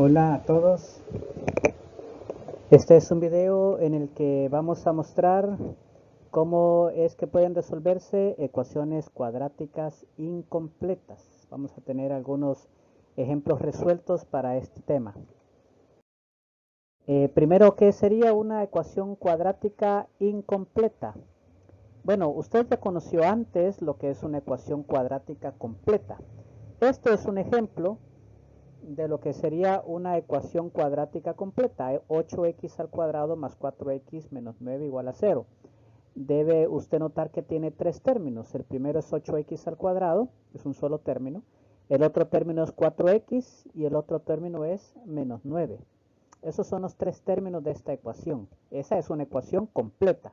Hola a todos. Este es un video en el que vamos a mostrar cómo es que pueden resolverse ecuaciones cuadráticas incompletas. Vamos a tener algunos ejemplos resueltos para este tema. Primero, ¿qué sería una ecuación cuadrática incompleta? Bueno, usted ya conoció antes lo que es una ecuación cuadrática completa. Este es un ejemplo de lo que sería una ecuación cuadrática completa, 8x al cuadrado más 4x menos 9 igual a 0. Debe usted notar que tiene tres términos. El primero es 8x al cuadrado, es un solo término. El otro término es 4x y el otro término es menos 9. Esos son los tres términos de esta ecuación. Esa es una ecuación completa.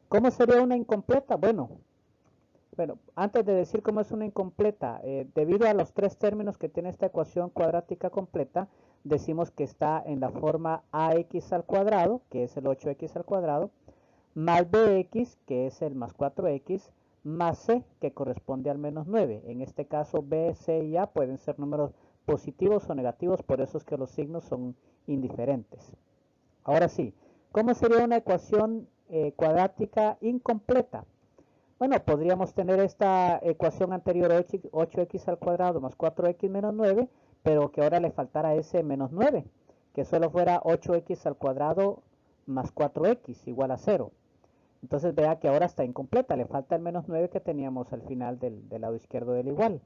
¿Cómo sería una incompleta? Bueno, antes de decir cómo es una incompleta, debido a los tres términos que tiene esta ecuación cuadrática completa, decimos que está en la forma ax al cuadrado, que es el 8x al cuadrado, más bx, que es el más 4x, más c, que corresponde al menos 9. En este caso, b, c y a pueden ser números positivos o negativos, por eso es que los signos son indiferentes. Ahora sí, ¿cómo sería una ecuación cuadrática incompleta? Bueno, podríamos tener esta ecuación anterior 8x al cuadrado más 4x menos 9, pero que ahora le faltara ese menos 9, que solo fuera 8x al cuadrado más 4x igual a 0. Entonces vea que ahora está incompleta, le falta el menos 9 que teníamos al final del lado izquierdo del igual.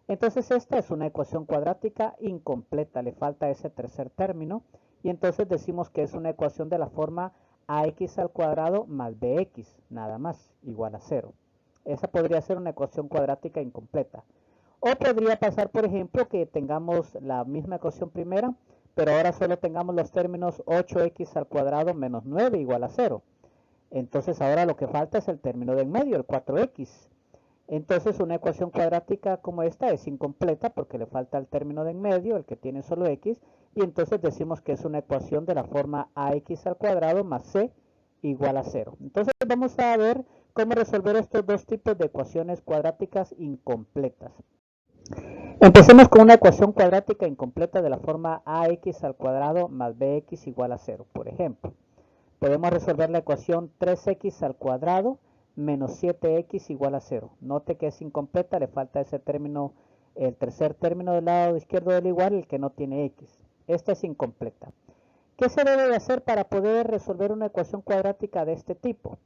Entonces esta es una ecuación cuadrática incompleta, le falta ese tercer término, y entonces decimos que es una ecuación de la forma ax al cuadrado más bx, nada más, igual a 0. Esa podría ser una ecuación cuadrática incompleta. O podría pasar, por ejemplo, que tengamos la misma ecuación primera, pero ahora solo tengamos los términos 8x al cuadrado menos 9 igual a 0. Entonces ahora lo que falta es el término de en medio, el 4x. Entonces una ecuación cuadrática como esta es incompleta porque le falta el término de en medio, el que tiene solo x, y entonces decimos que es una ecuación de la forma ax al cuadrado más c igual a 0. Entonces vamos a ver cómo resolver estos dos tipos de ecuaciones cuadráticas incompletas. Empecemos con una ecuación cuadrática incompleta de la forma ax al cuadrado más bx igual a 0. Por ejemplo, podemos resolver la ecuación 3x al cuadrado menos 7x igual a 0. Note que es incompleta, le falta ese término, el tercer término del lado izquierdo del igual, el que no tiene x. Esta es incompleta. ¿Qué se debe de hacer para poder resolver una ecuación cuadrática de este tipo?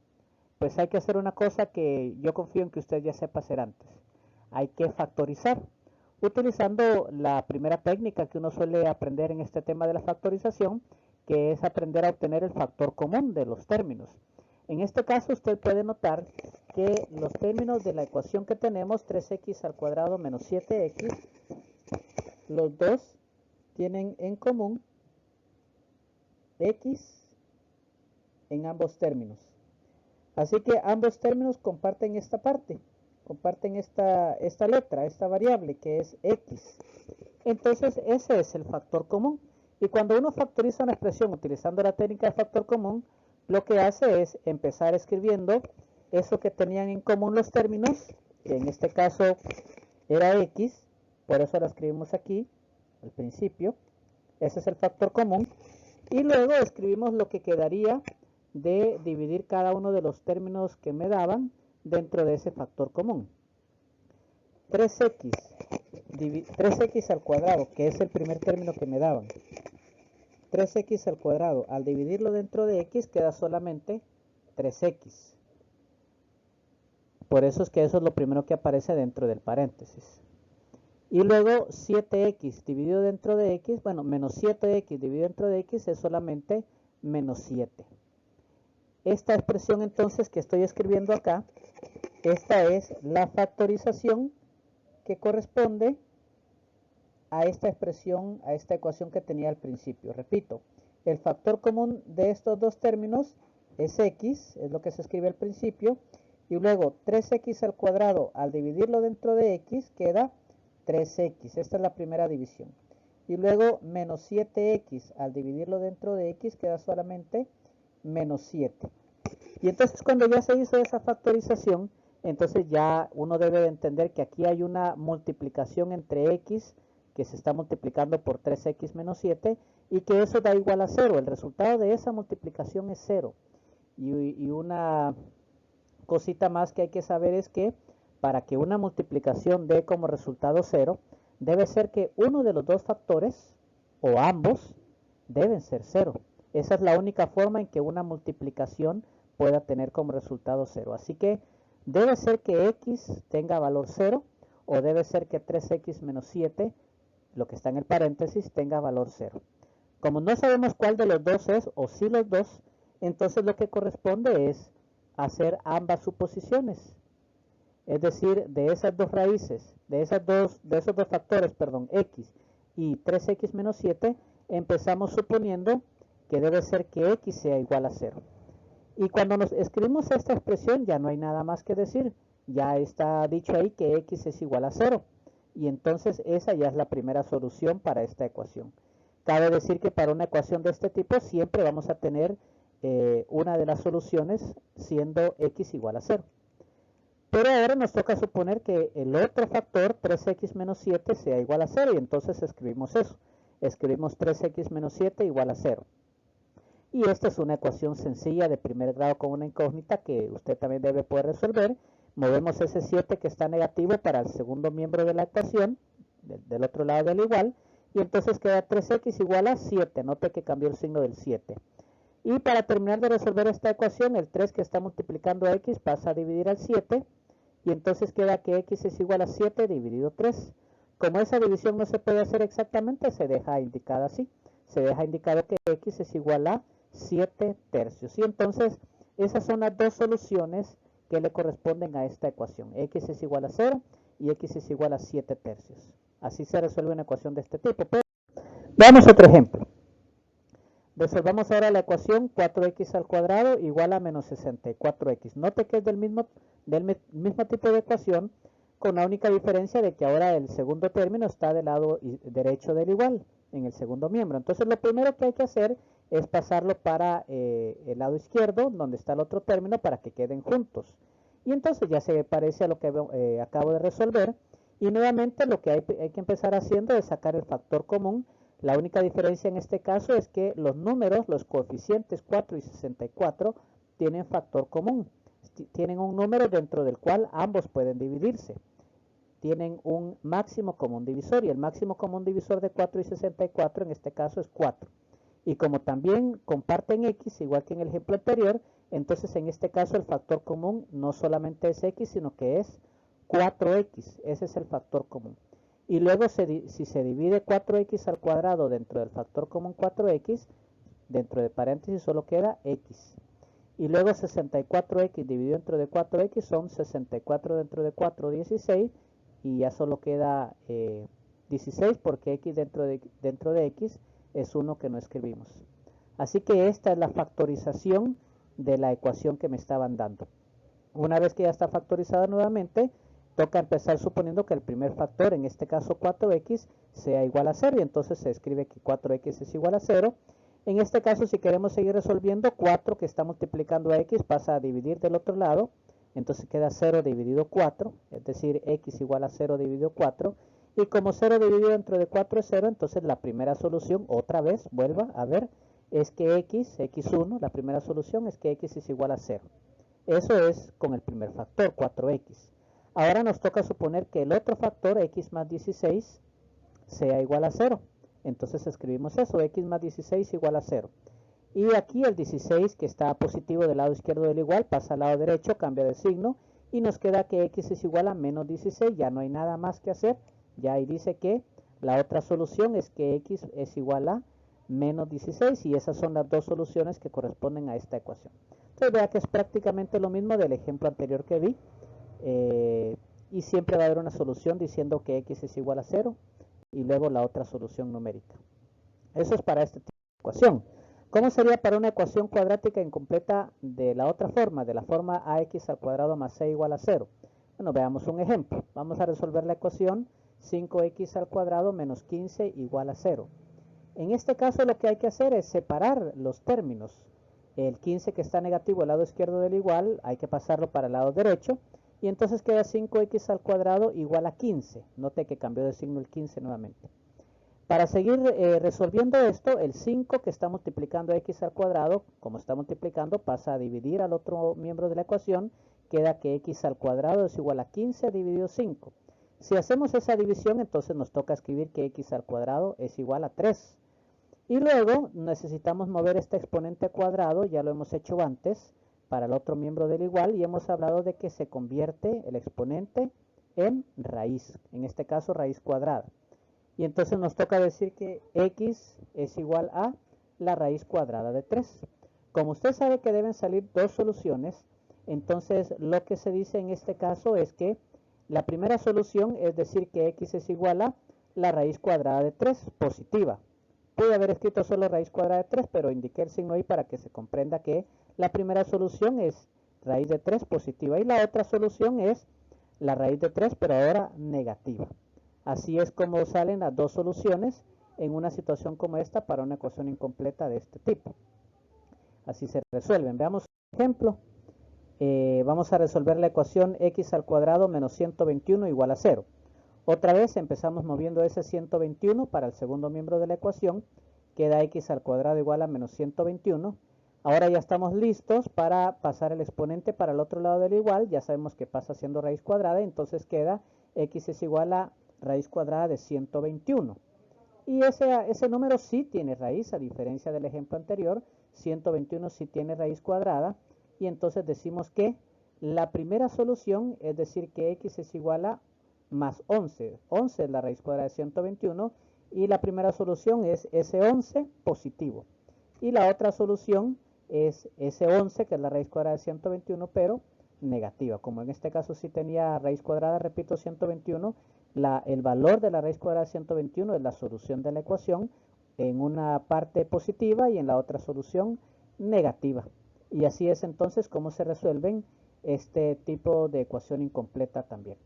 Pues hay que hacer una cosa que yo confío en que usted ya sepa hacer antes. Hay que factorizar, utilizando la primera técnica que uno suele aprender en este tema de la factorización, que es aprender a obtener el factor común de los términos. En este caso usted puede notar que los términos de la ecuación que tenemos, 3x al cuadrado menos 7x, los dos tienen en común x en ambos términos. Así que ambos términos comparten esta parte, comparten esta letra, esta variable que es x. Entonces ese es el factor común. Y cuando uno factoriza una expresión utilizando la técnica de factor común, lo que hace es empezar escribiendo eso que tenían en común los términos, que en este caso era x, por eso lo escribimos aquí al principio. Ese es el factor común. Y luego escribimos lo que quedaría de dividir cada uno de los términos que me daban dentro de ese factor común. 3x al cuadrado, que es el primer término que me daban. 3x al cuadrado, al dividirlo dentro de x queda solamente 3x. Por eso es que eso es lo primero que aparece dentro del paréntesis. Y luego 7x dividido dentro de x, bueno, menos 7x dividido dentro de x es solamente menos 7. Esta expresión entonces que estoy escribiendo acá, esta es la factorización que corresponde a esta expresión, a esta ecuación que tenía al principio. Repito, el factor común de estos dos términos es x, es lo que se escribe al principio, y luego 3x al cuadrado, al dividirlo dentro de x, queda 3x. Esta es la primera división. Y luego menos 7x, al dividirlo dentro de x, queda solamente menos 7. Y entonces cuando ya se hizo esa factorización, entonces ya uno debe de entender que aquí hay una multiplicación entre x que se está multiplicando por 3x menos 7 y que eso da igual a 0. El resultado de esa multiplicación es 0. Y una cosita más que hay que saber es que para que una multiplicación dé como resultado 0, debe ser que uno de los dos factores, o ambos, deben ser 0. Esa es la única forma en que una multiplicación pueda tener como resultado 0. Así que debe ser que x tenga valor 0 o debe ser que 3x menos 7, lo que está en el paréntesis, tenga valor 0. Como no sabemos cuál de los dos es o si los dos, entonces lo que corresponde es hacer ambas suposiciones. Es decir, de esas dos raíces, de esos dos factores, x y 3x menos 7, empezamos suponiendo que debe ser que x sea igual a 0. Y cuando nos escribimos esta expresión ya no hay nada más que decir. Ya está dicho ahí que x es igual a 0. Y entonces esa ya es la primera solución para esta ecuación. Cabe decir que para una ecuación de este tipo siempre vamos a tener una de las soluciones siendo x igual a 0. Pero ahora nos toca suponer que el otro factor, 3x menos 7, sea igual a 0. Y entonces escribimos eso. Escribimos 3x menos 7 igual a 0. Y esta es una ecuación sencilla de primer grado con una incógnita que usted también debe poder resolver. Movemos ese 7 que está negativo para el segundo miembro de la ecuación, del otro lado del igual. Y entonces queda 3x igual a 7. Note que cambió el signo del 7. Y para terminar de resolver esta ecuación, el 3 que está multiplicando a x pasa a dividir al 7. Y entonces queda que x es igual a 7 dividido 3. Como esa división no se puede hacer exactamente, se deja indicada así. Se deja indicado que x es igual a 7 tercios. Y entonces esas son las dos soluciones que le corresponden a esta ecuación. X es igual a 0 y x es igual a 7 tercios. Así se resuelve una ecuación de este tipo. Pero veamos otro ejemplo. Resolvamos ahora la ecuación 4x al cuadrado igual a menos 64x. Note que es del mismo tipo de ecuación, con la única diferencia de que ahora el segundo término está del lado derecho del igual, en el segundo miembro. Entonces lo primero que hay que hacer es pasarlo para el lado izquierdo, donde está el otro término, para que queden juntos. Y entonces ya se parece a lo que acabo de resolver. Y nuevamente lo que hay que empezar haciendo es sacar el factor común. La única diferencia en este caso es que los números, los coeficientes 4 y 64, tienen factor común. Tienen un número dentro del cual ambos pueden dividirse. Tienen un máximo común divisor y el máximo común divisor de 4 y 64 en este caso es 4. Y como también comparten x, igual que en el ejemplo anterior, entonces en este caso el factor común no solamente es x, sino que es 4x. Ese es el factor común. Y luego si se divide 4x al cuadrado dentro del factor común 4x, dentro de paréntesis solo queda x. Y luego 64x dividido dentro de 4x son 64 dentro de 4, 16. Y ya solo queda 16 porque x dentro de x es 1 que no escribimos. Así que esta es la factorización de la ecuación que me estaban dando. Una vez que ya está factorizada nuevamente, toca empezar suponiendo que el primer factor, en este caso 4x, sea igual a 0. Y entonces se escribe que 4x es igual a 0. En este caso, si queremos seguir resolviendo, 4 que está multiplicando a x pasa a dividir del otro lado. Entonces queda 0 dividido 4, es decir, x igual a 0 dividido 4. Y como 0 dividido dentro de 4 es 0, entonces la primera solución, otra vez, vuelva a ver, es que x1, la primera solución es que x es igual a 0. Eso es con el primer factor, 4x. Ahora nos toca suponer que el otro factor, x más 16, sea igual a 0. Entonces escribimos eso, x más 16 igual a 0. Y aquí el 16 que está positivo del lado izquierdo del igual pasa al lado derecho, cambia de signo y nos queda que x es igual a menos 16. Ya no hay nada más que hacer. Ya ahí dice que la otra solución es que x es igual a menos 16 y esas son las dos soluciones que corresponden a esta ecuación. Entonces vea que es prácticamente lo mismo del ejemplo anterior que vi. Y siempre va a haber una solución diciendo que x es igual a 0 y luego la otra solución numérica. Eso es para este tipo de ecuación. ¿Cómo sería para una ecuación cuadrática incompleta de la otra forma, de la forma ax al cuadrado más c igual a 0? Bueno, veamos un ejemplo. Vamos a resolver la ecuación 5x al cuadrado menos 15 igual a 0. En este caso lo que hay que hacer es separar los términos. El 15 que está negativo al lado izquierdo del igual hay que pasarlo para el lado derecho. Y entonces queda 5x al cuadrado igual a 15. Note que cambió de signo el 15 nuevamente. Para seguir resolviendo esto, el 5 que está multiplicando x al cuadrado, como está multiplicando, pasa a dividir al otro miembro de la ecuación, queda que x al cuadrado es igual a 15 dividido 5. Si hacemos esa división, entonces nos toca escribir que x al cuadrado es igual a 3. Y luego necesitamos mover este exponente cuadrado, ya lo hemos hecho antes, para el otro miembro del igual, y hemos hablado de que se convierte el exponente en raíz, en este caso raíz cuadrada. Y entonces nos toca decir que x es igual a la raíz cuadrada de 3. Como usted sabe que deben salir dos soluciones, entonces lo que se dice en este caso es que la primera solución es decir que x es igual a la raíz cuadrada de 3, positiva. Pude haber escrito solo raíz cuadrada de 3, pero indiqué el signo ahí para que se comprenda que la primera solución es raíz de 3 positiva y la otra solución es la raíz de 3, pero ahora negativa. Así es como salen las dos soluciones en una situación como esta para una ecuación incompleta de este tipo. Así se resuelven. Veamos un ejemplo. Vamos a resolver la ecuación x al cuadrado menos 121 igual a 0. Otra vez empezamos moviendo ese 121 para el segundo miembro de la ecuación. Queda x al cuadrado igual a menos 121. Ahora ya estamos listos para pasar el exponente para el otro lado del igual. Ya sabemos que pasa siendo raíz cuadrada, entonces queda x es igual a raíz cuadrada de 121. Y ese número sí tiene raíz, a diferencia del ejemplo anterior. 121 sí tiene raíz cuadrada. Y entonces decimos que la primera solución, es decir, que x es igual a más 11. 11 es la raíz cuadrada de 121. Y la primera solución es ese 11 positivo. Y la otra solución es ese 11, que es la raíz cuadrada de 121, pero negativa. Como en este caso sí tenía raíz cuadrada, repito, 121, el valor de la raíz cuadrada de 121 es la solución de la ecuación en una parte positiva y en la otra solución negativa. Y así es entonces como se resuelven este tipo de ecuación incompleta también.